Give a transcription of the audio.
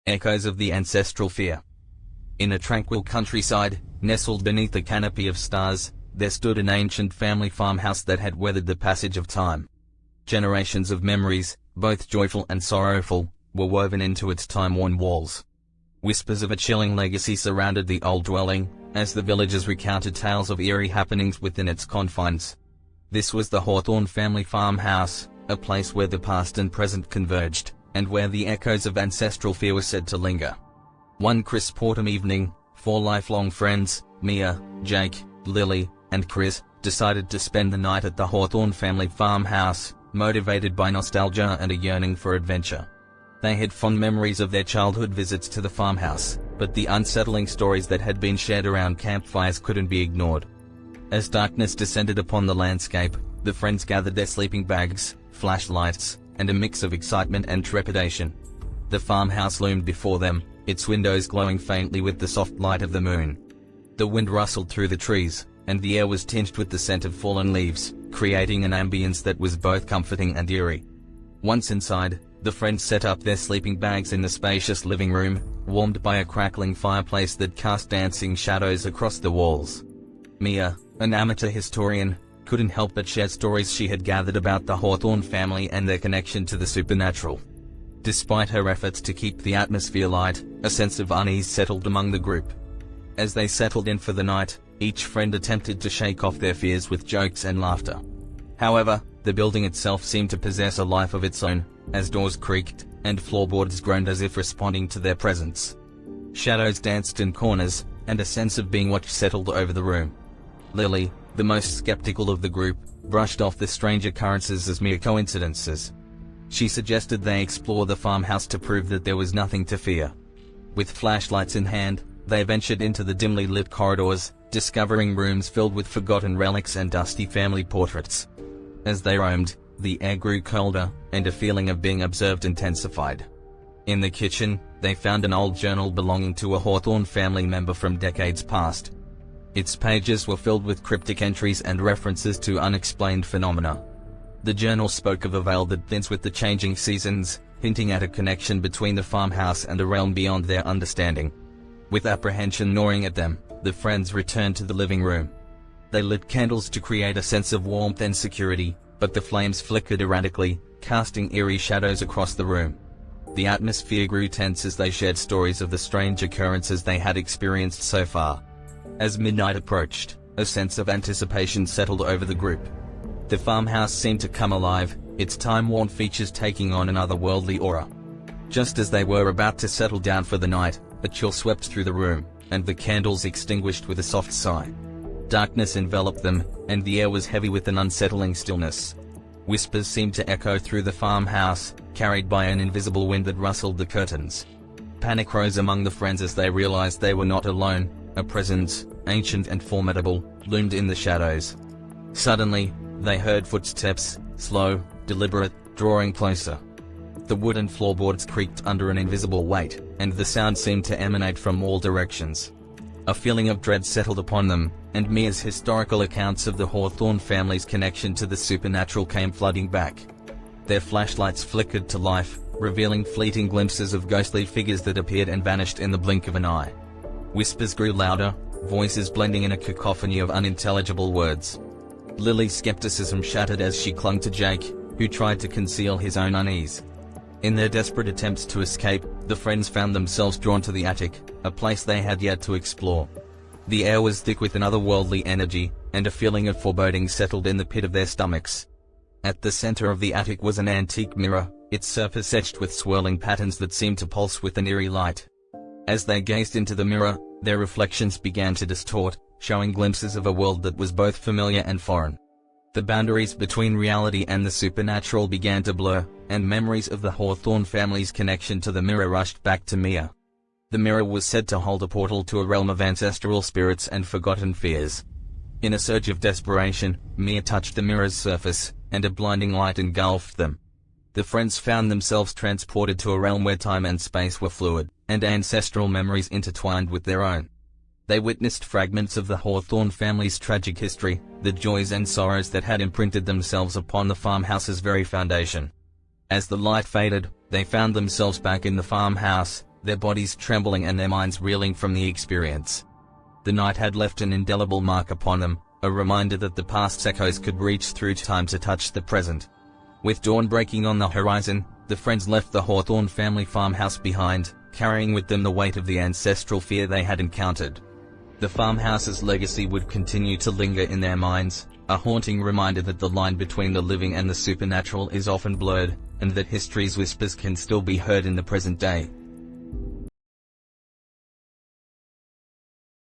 Echoes of the ancestral fear. In a tranquil countryside, nestled beneath a canopy of stars, there stood an ancient family farmhouse that had weathered the passage of time. Generations of memories, both joyful and sorrowful, were woven into its time-worn walls. Whispers of a chilling legacy surrounded the old dwelling, as the villagers recounted tales of eerie happenings within its confines. This was the Hawthorne family farmhouse, a place where the past and present converged, and where the echoes of ancestral fear were said to linger. One crisp autumn evening, 4 lifelong friends, Mia, Jake, Lily, and Chris, decided to spend the night at the Hawthorne family farmhouse, motivated by nostalgia and a yearning for adventure. They had fond memories of their childhood visits to the farmhouse, but the unsettling stories that had been shared around campfires couldn't be ignored. As darkness descended upon the landscape, the friends gathered their sleeping bags, flashlights, and a mix of excitement and trepidation. The farmhouse loomed before them, its windows glowing faintly with the soft light of the moon. The wind rustled through the trees, and the air was tinged with the scent of fallen leaves, creating an ambience that was both comforting and eerie. Once inside, the friends set up their sleeping bags in the spacious living room, warmed by a crackling fireplace that cast dancing shadows across the walls. Mia, an amateur historian, couldn't help but share stories she had gathered about the Hawthorne family and their connection to the supernatural. Despite her efforts to keep the atmosphere light, a sense of unease settled among the group. As they settled in for the night, each friend attempted to shake off their fears with jokes and laughter. However, the building itself seemed to possess a life of its own, as doors creaked, and floorboards groaned as if responding to their presence. Shadows danced in corners, and a sense of being watched settled over the room. Lily, the most skeptical of the group, brushed off the strange occurrences as mere coincidences. She suggested they explore the farmhouse to prove that there was nothing to fear. With flashlights in hand, they ventured into the dimly lit corridors, discovering rooms filled with forgotten relics and dusty family portraits. As they roamed, the air grew colder, and a feeling of being observed intensified. In the kitchen, they found an old journal belonging to a Hawthorne family member from decades past. Its pages were filled with cryptic entries and references to unexplained phenomena. The journal spoke of a veil that blends with the changing seasons, hinting at a connection between the farmhouse and a realm beyond their understanding. With apprehension gnawing at them, the friends returned to the living room. They lit candles to create a sense of warmth and security, but the flames flickered erratically, casting eerie shadows across the room. The atmosphere grew tense as they shared stories of the strange occurrences they had experienced so far. As midnight approached, a sense of anticipation settled over the group. The farmhouse seemed to come alive, its time-worn features taking on an otherworldly aura. Just as they were about to settle down for the night, a chill swept through the room, and the candles extinguished with a soft sigh. Darkness enveloped them, and the air was heavy with an unsettling stillness. Whispers seemed to echo through the farmhouse, carried by an invisible wind that rustled the curtains. Panic rose among the friends as they realized they were not alone. A presence, ancient and formidable, loomed in the shadows. Suddenly, they heard footsteps, slow, deliberate, drawing closer. The wooden floorboards creaked under an invisible weight, and the sound seemed to emanate from all directions. A feeling of dread settled upon them, and Mia's historical accounts of the Hawthorne family's connection to the supernatural came flooding back. Their flashlights flickered to life, revealing fleeting glimpses of ghostly figures that appeared and vanished in the blink of an eye. Whispers grew louder, voices blending in a cacophony of unintelligible words. Lily's skepticism shattered as she clung to Jake, who tried to conceal his own unease. In their desperate attempts to escape, the friends found themselves drawn to the attic, a place they had yet to explore. The air was thick with an otherworldly energy, and a feeling of foreboding settled in the pit of their stomachs. At the center of the attic was an antique mirror, its surface etched with swirling patterns that seemed to pulse with an eerie light. As they gazed into the mirror, their reflections began to distort, showing glimpses of a world that was both familiar and foreign. The boundaries between reality and the supernatural began to blur, and memories of the Hawthorne family's connection to the mirror rushed back to Mia. The mirror was said to hold a portal to a realm of ancestral spirits and forgotten fears. In a surge of desperation, Mia touched the mirror's surface, and a blinding light engulfed them. The friends found themselves transported to a realm where time and space were fluid, and ancestral memories intertwined with their own. They witnessed fragments of the Hawthorne family's tragic history, the joys and sorrows that had imprinted themselves upon the farmhouse's very foundation. As the light faded, they found themselves back in the farmhouse, their bodies trembling and their minds reeling from the experience. The night had left an indelible mark upon them, a reminder that the past's echoes could reach through time to touch the present. With dawn breaking on the horizon, the friends left the Hawthorne family farmhouse behind, carrying with them the weight of the ancestral fear they had encountered. The farmhouse's legacy would continue to linger in their minds, a haunting reminder that the line between the living and the supernatural is often blurred, and that history's whispers can still be heard in the present day.